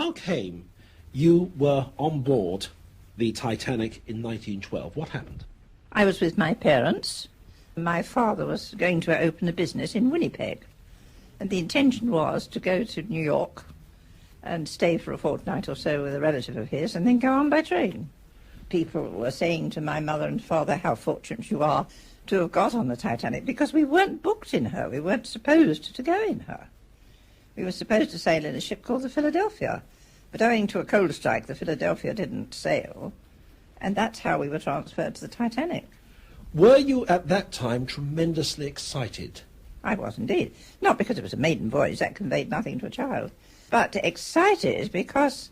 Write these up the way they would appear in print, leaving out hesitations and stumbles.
how came you were on board the Titanic in 1912? What happened? I was with my parents. My father was going to open a business in Winnipeg, and the intention was to go to New York and stay for a fortnight or so with a relative of his and then go on by train. People were saying to my mother and father how fortunate you are to have got on the Titanic, because we weren't booked in her. We weren't supposed to go in her. We were supposed to sail in a ship called the Philadelphia, but owing to a coal strike, the Philadelphia didn't sail, and that's how we were transferred to the Titanic. Were you at that time tremendously excited? I was indeed. Not because it was a maiden voyage, that conveyed nothing to a child, but excited because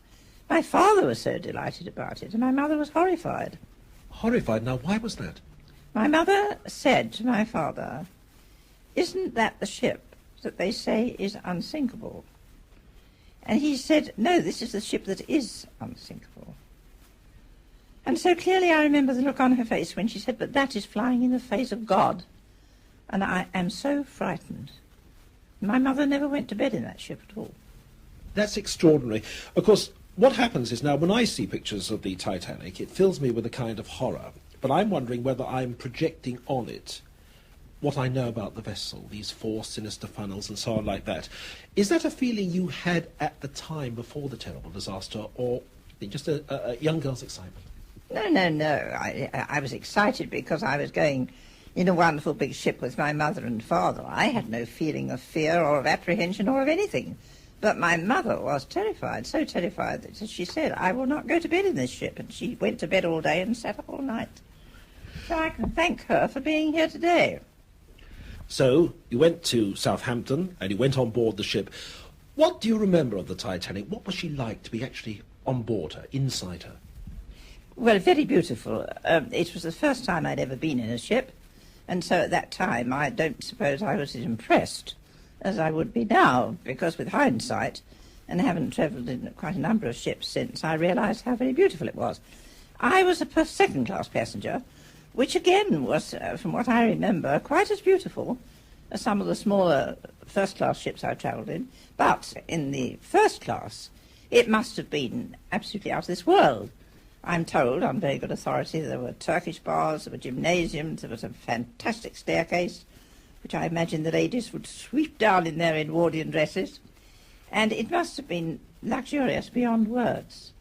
my father was so delighted about it, and my mother was horrified. Horrified? Now, why was that? My mother said to my father, "Isn't that the ship that they say is unsinkable?" And he said, "No, this is the ship that is unsinkable." And so clearly I remember the look on her face when she said, "But that is flying in the face of God." And I am so frightened. My mother never went to bed in that ship at all. That's extraordinary. Of course, what happens is now when I see pictures of the Titanic, it fills me with a kind of horror. But I'm wondering whether I'm projecting on it what I know about the vessel, these four sinister funnels and so on like that. Is that a feeling you had at the time before the terrible disaster, or just a young girl's excitement? No. I was excited because I was going in a wonderful big ship with my mother and father. I had no feeling of fear or of apprehension or of anything. But my mother was terrified, so terrified that she said, "I will not go to bed in this ship." And she went to bed all day and sat up all night. So I can thank her for being here today. So you went to Southampton and you went on board the ship. What do you remember of the Titanic? What was she like to be actually on board her, inside her? Well, very beautiful. It was the first time I'd ever been in a ship, and so at that time I don't suppose I was as impressed as I would be now, because with hindsight, and having travelled in quite a number of ships since, I realised how very beautiful it was. I was a second-class passenger, which again was, from what I remember, quite as beautiful as some of the smaller first-class ships I travelled in. But in the first class, it must have been absolutely out of this world. I'm told, on very good authority, there were Turkish bars, there were gymnasiums, there was a fantastic staircase, which I imagine the ladies would sweep down in their Edwardian dresses, and it must have been luxurious beyond words.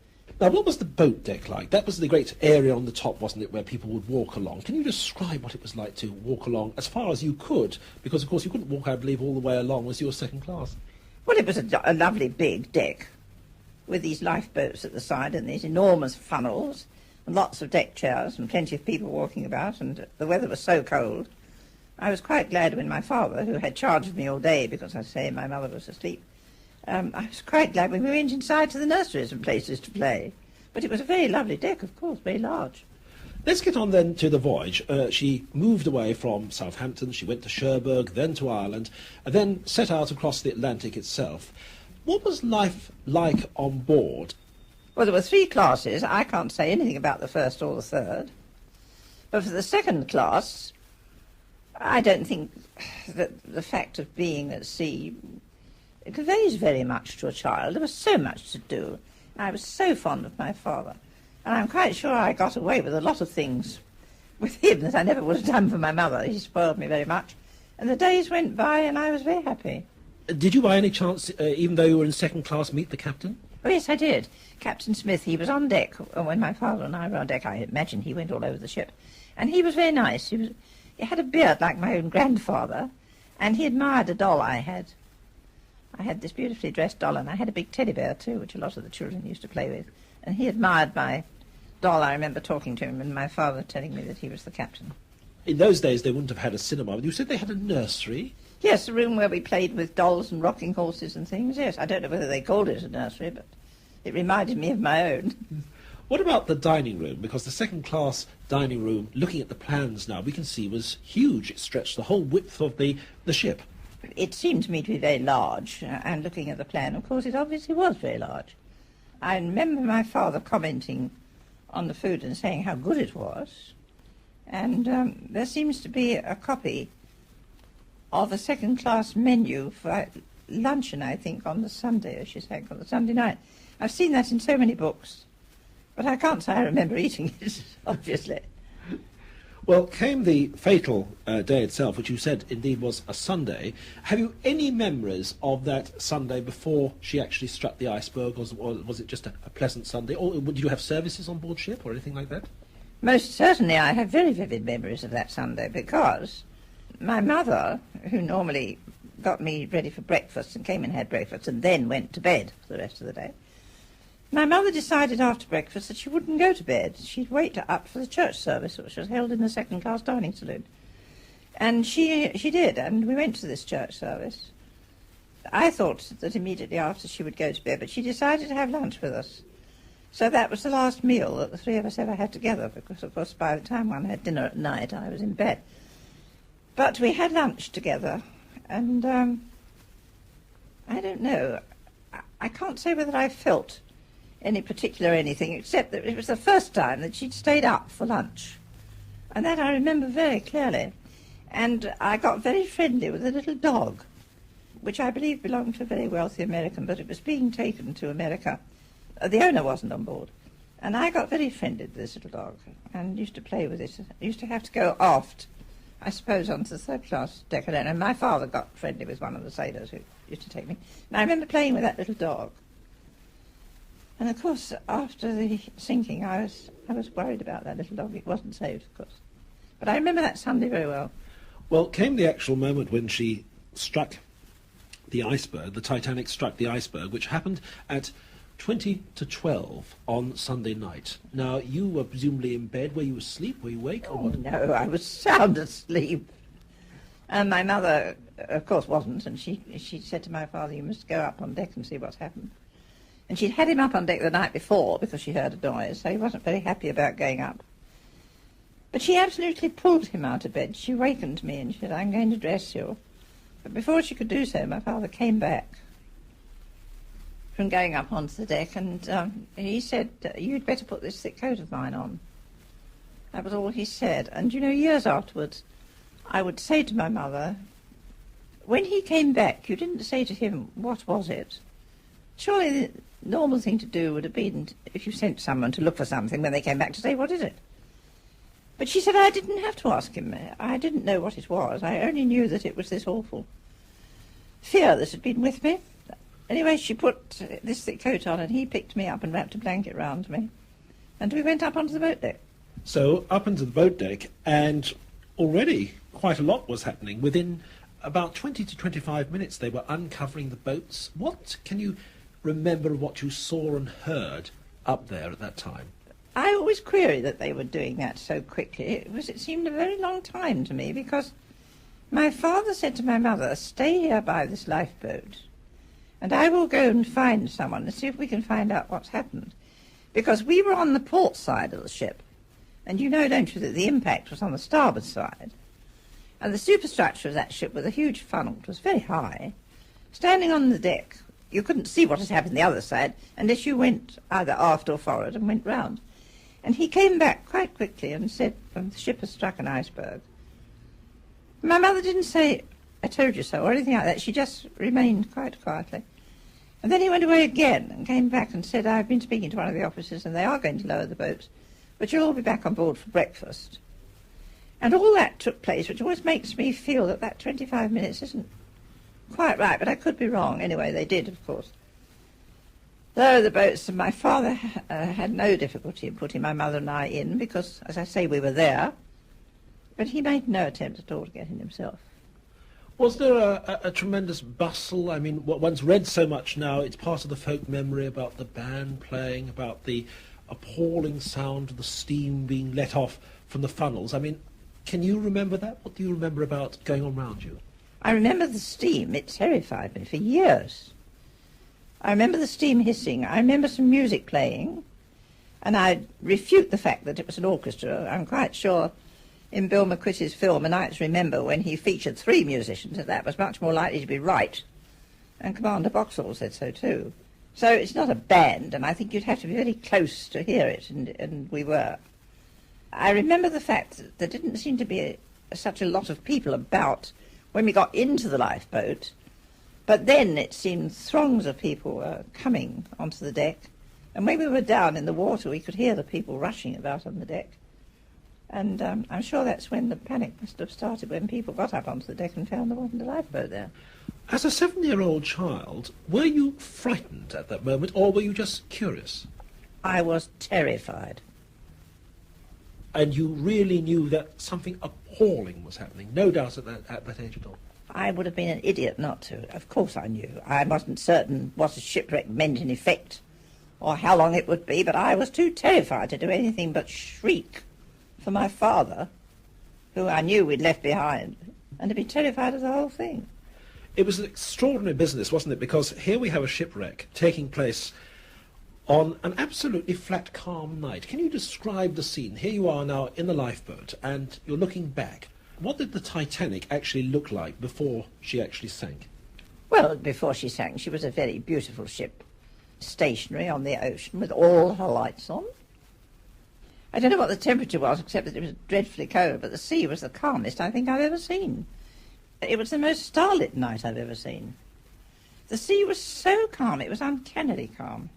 Now, what was the boat deck like? That was the great area on the top, wasn't it, where people would walk along. Can you describe what it was like to walk along as far as you could? Because, of course, you couldn't walk, I believe, all the way along as you were second class. Well, it was a lovely big deck with these lifeboats at the side and these enormous funnels and lots of deck chairs and plenty of people walking about, and the weather was so cold. I was quite glad when my father, who had charge of me all day because, I say, my mother was asleep, I was quite glad when we went inside to the nurseries and places to play. But it was a very lovely deck, of course, very large. Let's get on then to the voyage. She moved away from Southampton, she went to Cherbourg, then to Ireland, and then set out across the Atlantic itself. What was life like on board? Well, there were three classes. I can't say anything about the first or the third. But for the second class, I don't think that the fact of being at sea, it conveys very much to a child. There was so much to do. I was so fond of my father. And I'm quite sure I got away with a lot of things with him that I never would have done for my mother. He spoiled me very much. And the days went by and I was very happy. Did you by any chance, even though you were in second class, meet the captain? Oh, yes, I did. Captain Smith, he was on deck when my father and I were on deck. I imagine he went all over the ship. And he was very nice. He had a beard like my own grandfather, and he admired a doll I had. I had this beautifully dressed doll, and I had a big teddy bear too, which a lot of the children used to play with. And he admired my doll. I remember talking to him and my father telling me that he was the captain. In those days, they wouldn't have had a cinema. You said they had a nursery? Yes, a room where we played with dolls and rocking horses and things, yes. I don't know whether they called it a nursery, but it reminded me of my own. What about the dining room? Because the second-class dining room, looking at the plans now, we can see was huge. It stretched the whole width of the ship. It seemed to me to be very large, and looking at the plan, of course, it obviously was very large. I remember my father commenting on the food and saying how good it was, and there seems to be a copy of a second-class menu for luncheon, I think, on the Sunday, as she sang, on the Sunday night. I've seen that in so many books, but I can't say I remember eating it, obviously. Well, came the fatal day itself, which you said indeed was a Sunday. Have you any memories of that Sunday before she actually struck the iceberg, or was it just a pleasant Sunday? Or did you have services on board ship or anything like that? Most certainly I have very vivid memories of that Sunday, because my mother, who normally got me ready for breakfast and came and had breakfast and then went to bed for the rest of the day, my mother decided after breakfast that she wouldn't go to bed. She'd wait up for the church service, which was held in the second-class dining saloon. And she did, and we went to this church service. I thought that immediately after she would go to bed, but she decided to have lunch with us. So that was the last meal that the three of us ever had together, because, of course, by the time one had dinner at night, I was in bed. But we had lunch together, and I don't know. I can't say whether I felt any particular anything, except that it was the first time that she'd stayed up for lunch. And that I remember very clearly. And I got very friendly with a little dog, which I believe belonged to a very wealthy American, but it was being taken to America. The owner wasn't on board. And I got very friendly with this little dog and used to play with it. I used to have to go aft, I suppose, onto the third-class deck alone. And my father got friendly with one of the sailors who used to take me. And I remember playing with that little dog. And, of course, after the sinking, I was worried about that little dog. It wasn't saved, of course. But I remember that Sunday very well. Well, came the actual moment when she struck the iceberg, the Titanic struck the iceberg, which happened at 20 to 12 on Sunday night. Now, you were presumably in bed. Were you asleep? Were you awake? Or what? No, I was sound asleep. And my mother, of course, wasn't. And she said to my father, "You must go up on deck and see what's happened." And she'd had him up on deck the night before because she heard a noise, so he wasn't very happy about going up. But she absolutely pulled him out of bed. She wakened me and she said, "I'm going to dress you." But before she could do so, my father came back from going up onto the deck, and he said, "You'd better put this thick coat of mine on." That was all he said. And, you know, years afterwards, I would say to my mother, "When he came back, you didn't say to him, 'What was it?' Surely the normal thing to do would have been, if you sent someone to look for something, when they came back, to say, 'What is it?'" But she said I didn't have to ask him. I didn't know what it was. I only knew that it was this awful fear that had been with me. Anyway, she put this thick coat on, and he picked me up and wrapped a blanket round me. And we went up onto the boat deck. So, up onto the boat deck, and already quite a lot was happening. Within about 20 to 25 minutes, they were uncovering the boats. What can you remember of what you saw and heard up there at that time? I always query that they were doing that so quickly. It seemed a very long time to me, because my father said to my mother, "Stay here by this lifeboat, and I will go and find someone and see if we can find out what's happened." Because we were on the port side of the ship, and you know, don't you, that the impact was on the starboard side. And the superstructure of that ship with a huge funnel, it was very high. Standing on the deck, you couldn't see what had happened the other side unless you went either aft or forward and went round. And he came back quite quickly and said, "The ship has struck an iceberg." My mother didn't say, "I told you so," or anything like that. She just remained quite quietly. And then he went away again and came back and said, "I've been speaking to one of the officers and they are going to lower the boats, but you'll all be back on board for breakfast." And all that took place, which always makes me feel that 25 minutes isn't quite right, but I could be wrong. Anyway, they did, of course. Lower the boats, and my father had no difficulty in putting my mother and I in, because, as I say, we were there. But he made no attempt at all to get in himself. Was there a tremendous bustle? I mean, one's read so much now, it's part of the folk memory about the band playing, about the appalling sound of the steam being let off from the funnels. I mean, can you remember that? What do you remember about going on round you? I remember the steam. It terrified me for years. I remember the steam hissing. I remember some music playing, and I refute the fact that it was an orchestra. I'm quite sure in Bill McQuitty's film, A Night's Remember, when he featured 3 musicians, that was much more likely to be right. And Commander Boxall said so too. So it's not a band, and I think you'd have to be very close to hear it, and we were. I remember the fact that there didn't seem to be such a lot of people about when we got into the lifeboat, But then it seemed throngs of people were coming onto the deck, and when we were down in the water we could hear the people rushing about on the deck. And I'm sure that's when the panic must have started, when people got up onto the deck and found there wasn't a lifeboat there. As a 7-year-old child, were you frightened at that moment, or were you just curious? I was terrified. And you really knew that something appalling was happening, no doubt at that age at all? I would have been an idiot not to. Of course I knew. I wasn't certain what a shipwreck meant in effect, or how long it would be, but I was too terrified to do anything but shriek for my father, who I knew we'd left behind, and to be terrified of the whole thing. It was an extraordinary business, wasn't it? Because here we have a shipwreck taking place on an absolutely flat, calm night. Can you describe the scene? Here you are now in the lifeboat, and you're looking back. What did the Titanic actually look like before she actually sank? Well, before she sank, she was a very beautiful ship, stationary on the ocean with all her lights on. I don't know what the temperature was, except that it was dreadfully cold, but the sea was the calmest I think I've ever seen. It was the most starlit night I've ever seen. The sea was so calm, it was uncannily calm.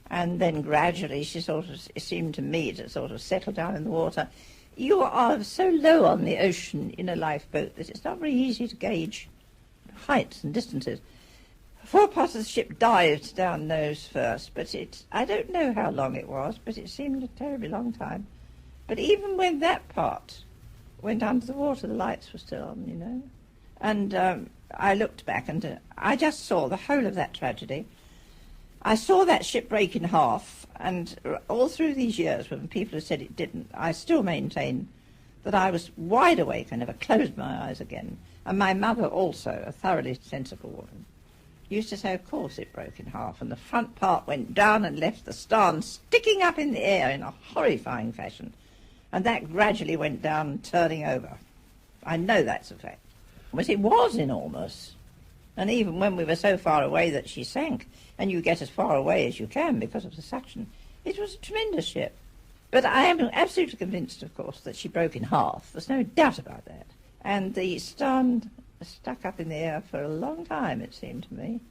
And then gradually it seemed to me to sort of settle down in the water. You are so low on the ocean in a lifeboat that it's not very easy to gauge heights and distances. 4 parts of the ship dived down nose first, but I don't know how long it was, but it seemed a terribly long time. But even when that part went under the water, the lights were still on, you know. And I looked back and I just saw the whole of that tragedy. I saw that ship break in half, and all through these years when people have said it didn't, I still maintain that I was wide awake. I never closed my eyes again. And my mother also, a thoroughly sensible woman, used to say, of course it broke in half, and the front part went down and left the starn sticking up in the air in a horrifying fashion. And that gradually went down, turning over. I know that's a fact. But it was enormous. And even when we were so far away that she sank, and you get as far away as you can because of the suction, it was a tremendous ship. But I am absolutely convinced, of course, that she broke in half. There's no doubt about that. And the stern stuck up in the air for a long time, it seemed to me.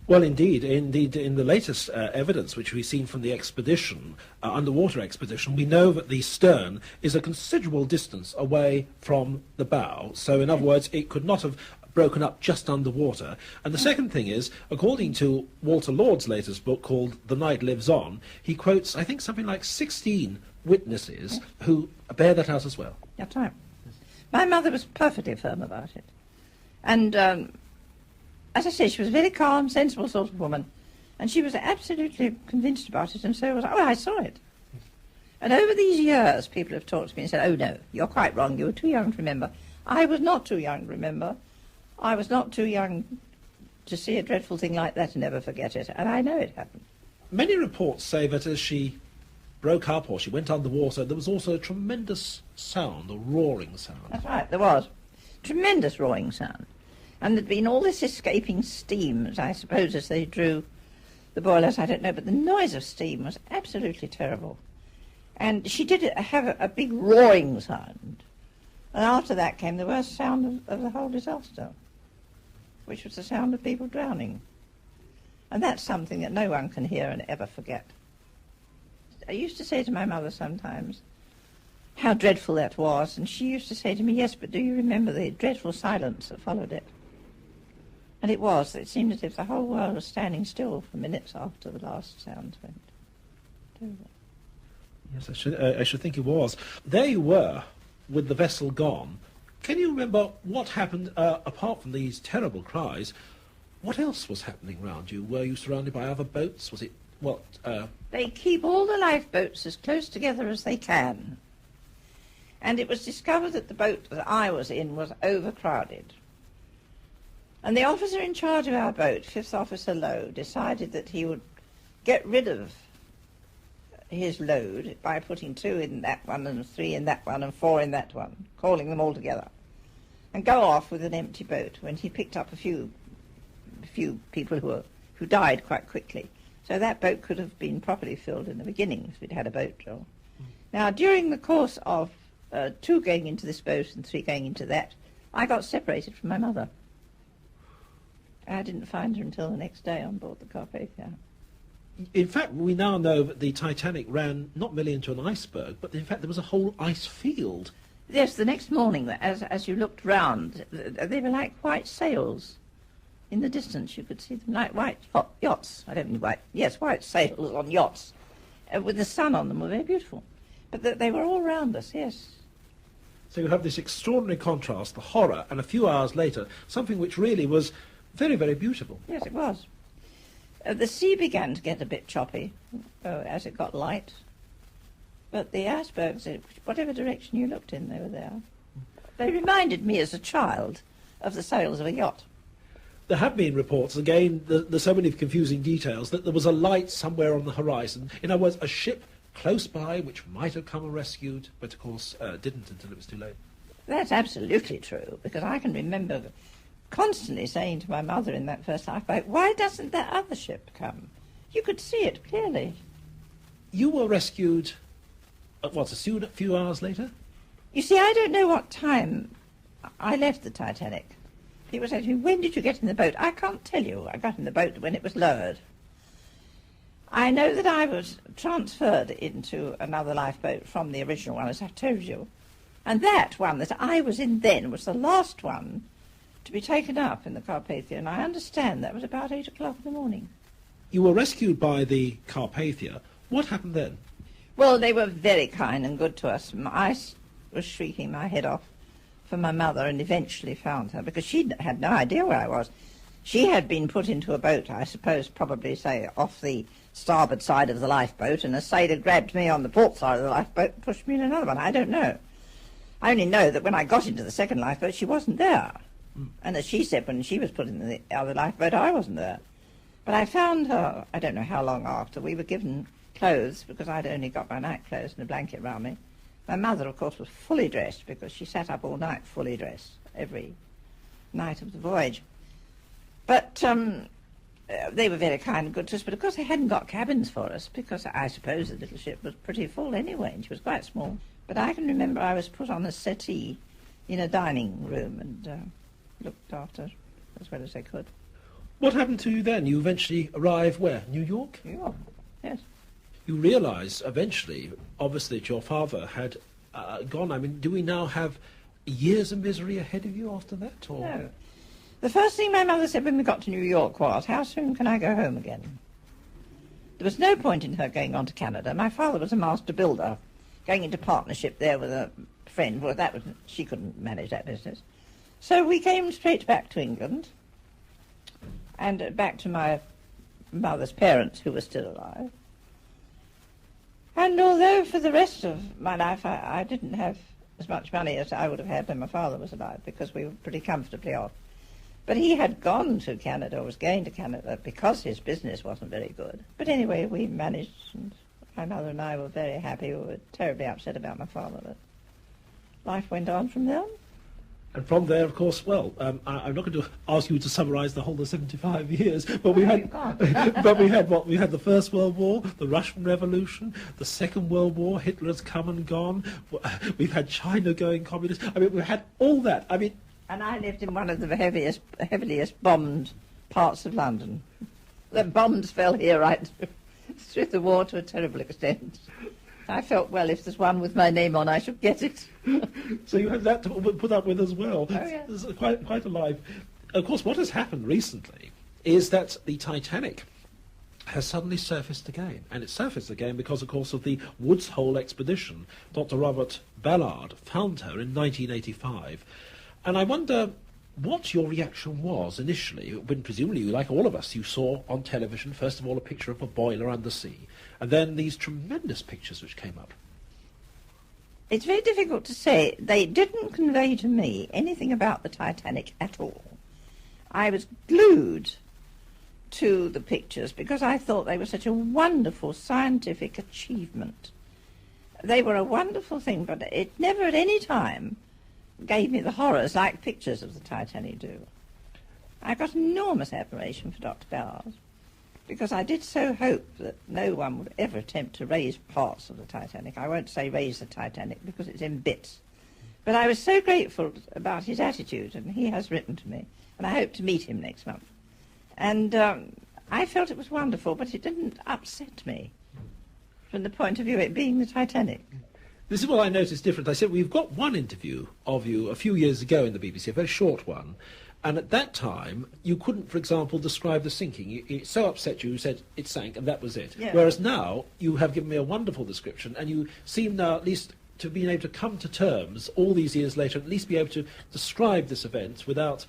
Well, indeed, in the latest evidence which we've seen from the expedition, underwater expedition, we know that the stern is a considerable distance away from the bow. So, in other words, it could not have broken up just underwater. And the second thing is, according to Walter Lord's latest book called The Night Lives On, he quotes, I think, something like 16 witnesses who bear that out as well. That's right. My mother was perfectly firm about it. And as I say, she was a very calm, sensible sort of woman, and she was absolutely convinced about it, and so was I. Oh, I saw it. And over these years, people have talked to me and said, oh, no, you're quite wrong, you were too young to remember. I was not too young to remember. I was not too young to see a dreadful thing like that and never forget it, and I know it happened. Many reports say that as she broke up or she went underwater, there was also a tremendous sound, a roaring sound. That's right, there was. Tremendous roaring sound. And there'd been all this escaping steam, I suppose, as they drew the boilers, I don't know, but the noise of steam was absolutely terrible. And she did have a big roaring sound. And after that came the worst sound of the whole disaster, which was the sound of people drowning. And that's something that no one can hear and ever forget. I used to say to my mother sometimes how dreadful that was, and she used to say to me, yes, but do you remember the dreadful silence that followed it? And it was. It seemed as if the whole world was standing still for minutes after the last sound went. Terrible. Yes, I should think it was. There you were, with the vessel gone. Can you remember what happened, apart from these terrible cries? What else was happening round you? Were you surrounded by other boats? Was it, what? They keep all the lifeboats as close together as they can. And it was discovered that the boat that I was in was overcrowded. And the officer in charge of our boat, Fifth Officer Lowe, decided that he would get rid of his load by putting 2 in that one and 3 in that one and 4 in that one, calling them all together, and go off with an empty boat when he picked up a few people who died quite quickly. So that boat could have been properly filled in the beginning if we'd had a boat drill. Now, during the course of 2 going into this boat and 3 going into that, I got separated from my mother. I didn't find her until the next day on board the Carpathia. In fact, we now know that the Titanic ran not merely into an iceberg, but in fact there was a whole ice field. Yes, the next morning, as you looked round, they were like white sails. In the distance, you could see them like white yachts. I don't mean white. Yes, white sails on yachts, with the sun on them. Were very beautiful, but they were all round us. Yes. So you have this extraordinary contrast, the horror, and a few hours later, something which really was very, very beautiful. Yes, it was. The sea began to get a bit choppy as it got light, but the icebergs, whatever direction you looked in, they were there. They reminded me as a child of the sails of a yacht. There have been reports, again, there's so many confusing details, that there was a light somewhere on the horizon. In other words, a ship close by which might have come and rescued, but of course didn't until it was too late. That's absolutely true, because I can remember constantly saying to my mother in that first lifeboat, why doesn't that other ship come? You could see it clearly. You were rescued, a few hours later? You see, I don't know what time I left the Titanic. People say to me, when did you get in the boat? I can't tell you. I got in the boat when it was lowered. I know that I was transferred into another lifeboat from the original one, as I've told you. And that one that I was in then was the last one to be taken up in the Carpathia, and I understand that was about 8 o'clock in the morning. You were rescued by the Carpathia. What happened then? Well, they were very kind and good to us. I was shrieking my head off for my mother and eventually found her, because she had no idea where I was. She had been put into a boat, I suppose, probably, say, off the starboard side of the lifeboat, and a sailor grabbed me on the port side of the lifeboat and pushed me in another one. I don't know. I only know that when I got into the second lifeboat, she wasn't there. And as she said, when she was put in the other lifeboat, I wasn't there. But I found her, I don't know how long after. We were given clothes, because I'd only got my night clothes and a blanket round me. My mother, of course, was fully dressed, because she sat up all night fully dressed every night of the voyage. But they were very kind and good to us, but of course they hadn't got cabins for us, because I suppose the little ship was pretty full anyway, and she was quite small. But I can remember I was put on a settee in a dining room and looked after as well as they could. What happened to you then? You eventually arrived where? New York? New York, yes. You realise eventually, obviously, that your father had gone. I mean, do we now have years of misery ahead of you after that? Or? No. The first thing my mother said when we got to New York was, how soon can I go home again? There was no point in her going on to Canada. My father was a master builder, going into partnership there with a friend. Well, she couldn't manage that business. So we came straight back to England and back to my mother's parents, who were still alive. And although for the rest of my life I didn't have as much money as I would have had when my father was alive, because we were pretty comfortably off. But he had gone to Canada, or was going to Canada, because his business wasn't very good. But anyway, we managed, and my mother and I were very happy. We were terribly upset about my father, but life went on from there. And from there, of course, well, I'm not going to ask you to summarise the whole of 75 years, but we had, but we had what? We had the First World War, the Russian Revolution, the Second World War. Hitler's come and gone. We've had China going communist. I mean, we had all that. I mean, and I lived in one of the heaviest bombed parts of London. The bombs fell here right through the war to a terrible extent. I felt, well, if there's one with my name on, I should get it. So you had that to put up with as well. Oh, yeah. It's quite a life. Of course, what has happened recently is that the Titanic has suddenly surfaced again. And it surfaced again because, of course, of the Woods Hole expedition. Dr. Robert Ballard found her in 1985. And I wonder what your reaction was initially, when presumably, like all of us, you saw on television, first of all, a picture of a boiler under sea, and then these tremendous pictures which came up. It's very difficult to say. They didn't convey to me anything about the Titanic at all. I was glued to the pictures because I thought they were such a wonderful scientific achievement. They were a wonderful thing, but it never at any time gave me the horrors like pictures of the Titanic do. I got enormous admiration for Dr. Ballard, because I did so hope that no one would ever attempt to raise parts of the Titanic. I won't say raise the Titanic, because it's in bits. But I was so grateful about his attitude, and he has written to me, and I hope to meet him next month. And I felt it was wonderful, but it didn't upset me from the point of view of it being the Titanic. This is what I noticed different. I said, we've got one interview of you a few years ago in the BBC, a very short one, and at that time you couldn't, for example, describe the sinking. It so upset you, you said it sank, and that was it. Yeah. Whereas now you have given me a wonderful description, and you seem now at least to have been able to come to terms all these years later, at least be able to describe this event without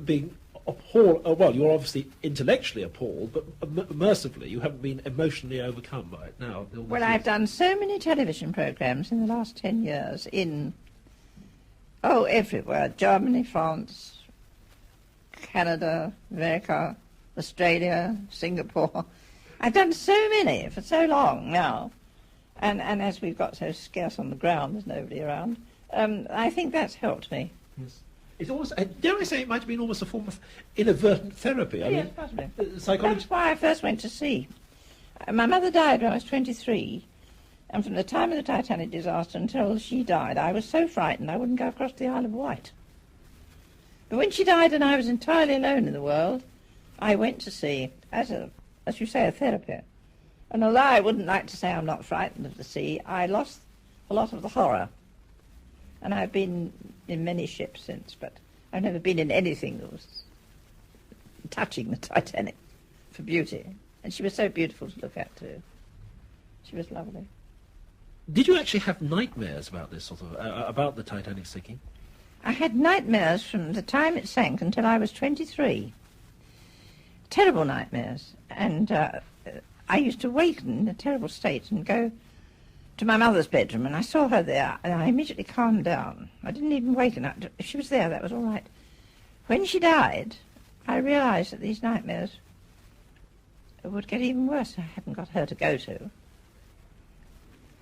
being appalled. Well, you're obviously intellectually appalled, but mercifully you haven't been emotionally overcome by it now. Well, I've done so many television programmes in the last 10 years in, everywhere. Germany, France, Canada, America, Australia, Singapore. I've done so many for so long now. And as we've got so scarce on the ground, there's nobody around, I think that's helped me. Yes. It's almost, dare I say, it might have been almost a form of inadvertent therapy. I mean, possibly. Psychology. That's why I first went to sea. My mother died when I was 23, and from the time of the Titanic disaster until she died, I was so frightened I wouldn't go across the Isle of Wight. But when she died and I was entirely alone in the world, I went to sea as you say, a therapy. And although I wouldn't like to say I'm not frightened of the sea, I lost a lot of the horror. And I've been in many ships since, but I've never been in anything that was touching the Titanic for beauty. And she was so beautiful to look at, too. She was lovely. Did you actually have nightmares about this sort of, about the Titanic sinking? I had nightmares from the time it sank until I was 23. Terrible nightmares. And I used to waken in a terrible state and go to my mother's bedroom, and I saw her there, and I immediately calmed down. I didn't even waken up. If she was there, that was all right. When she died, I realised that these nightmares would get even worse. I hadn't got her to go to.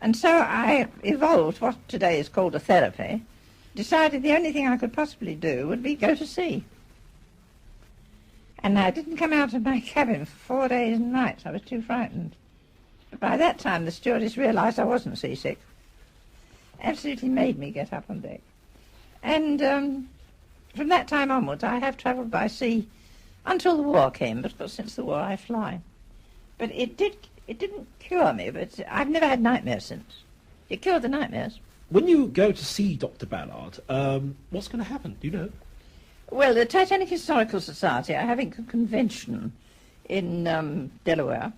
And so I evolved what today is called a therapy, decided the only thing I could possibly do would be go to sea. And I didn't come out of my cabin for 4 days and nights. I was too frightened. But by that time, the stewardess realised I wasn't seasick. Absolutely made me get up on deck. And from that time onwards, I have travelled by sea until the war came. But of course, since the war, I fly. But it didn't cure me. But I've never had nightmares since. It cured the nightmares. When you go to see Dr. Ballard, what's going to happen? Do you know? Well, the Titanic Historical Society are having a convention in Delaware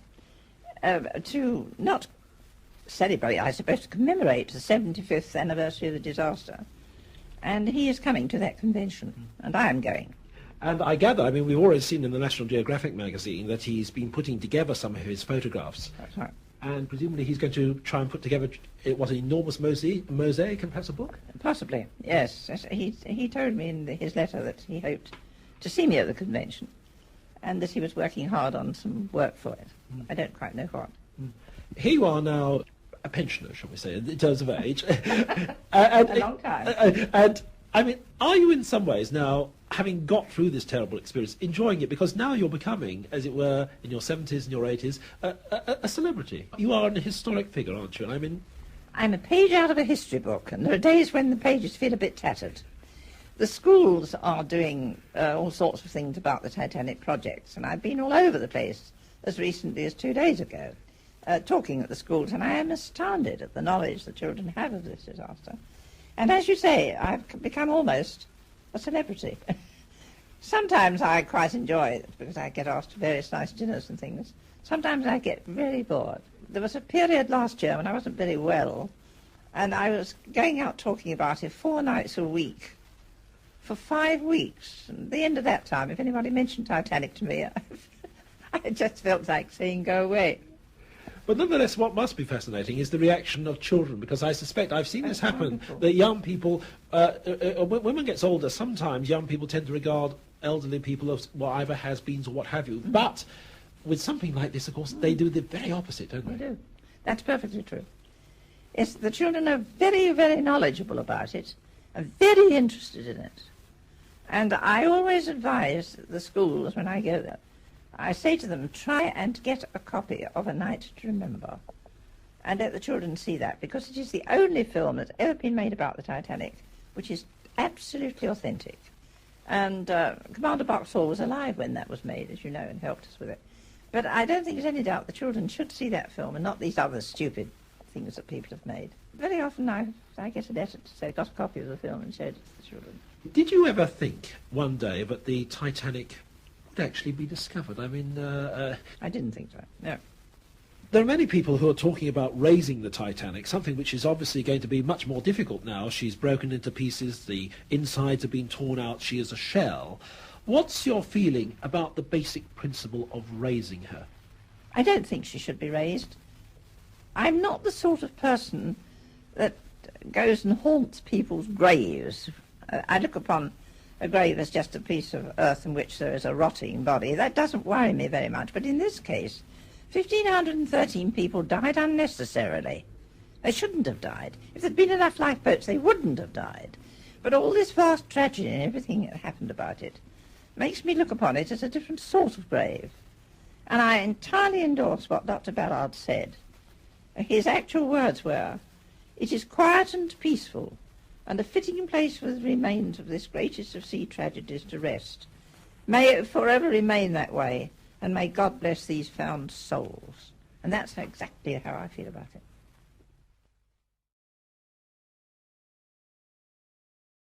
to not celebrate, I suppose, to commemorate the 75th anniversary of the disaster. And he is coming to that convention, and I am going. And I gather, I mean, we've already seen in the National Geographic magazine that he's been putting together some of his photographs. That's right. And presumably he's going to try and put together what, an enormous mosaic and perhaps a book? Possibly, yes. He told me in his letter that he hoped to see me at the convention and that he was working hard on some work for it. I don't quite know what. Here you are now, a pensioner, shall we say, in terms of age. A long time. And, I mean, are you in some ways now, having got through this terrible experience, enjoying it? Because now you're becoming, as it were, in your 70s and your 80s, a celebrity. You are a historic figure, aren't you? And I mean, I'm a page out of a history book, and there are days when the pages feel a bit tattered. The schools are doing all sorts of things about the Titanic projects, and I've been all over the place as recently as 2 days ago, talking at the schools, and I am astounded at the knowledge the children have of this disaster. And as you say, I've become almost a celebrity. Sometimes I quite enjoy it because I get asked to various nice dinners and things. Sometimes I get very bored. There was a period last year when I wasn't very well, and I was going out talking about it 4 nights a week for 5 weeks. And at the end of that time, if anybody mentioned Titanic to me, I just felt like saying, go away. but nonetheless, what must be fascinating is the reaction of children, because I suspect I've seen this happen, that young people, when one gets older, sometimes young people tend to regard elderly people as, well, either has-beens or what have you. But with something like this, of course, they do the very opposite, don't they? They do. That's perfectly true. Yes, the children are very, very knowledgeable about it, and very interested in it. And I always advise the schools when I go there, I say to them, try and get a copy of A Night to Remember and let the children see that, because it is the only film that's ever been made about the Titanic which is absolutely authentic. And Commander Boxhall was alive when that was made, as you know, and helped us with it. But I don't think there's any doubt the children should see that film and not these other stupid things that people have made. Very often I get a letter to say, got a copy of the film and showed it to the children. Did you ever think one day that the Titanic would actually be discovered? I mean... I didn't think so, no. There are many people who are talking about raising the Titanic, something which is obviously going to be much more difficult now. She's broken into pieces, the insides have been torn out, she is a shell. What's your feeling about the basic principle of raising her? I don't think she should be raised. I'm not the sort of person that goes and haunts people's graves. I look upon a grave as just a piece of earth in which there is a rotting body. That doesn't worry me very much. But in this case, 1,513 people died unnecessarily. They shouldn't have died. If there'd been enough lifeboats, they wouldn't have died. But all this vast tragedy and everything that happened about it makes me look upon it as a different sort of grave. And I entirely endorse what Dr. Ballard said. His actual words were, "It is quiet and peaceful, and a fitting place for the remains of this greatest of sea tragedies to rest. May it forever remain that way, and may God bless these found souls." And that's exactly how I feel about it.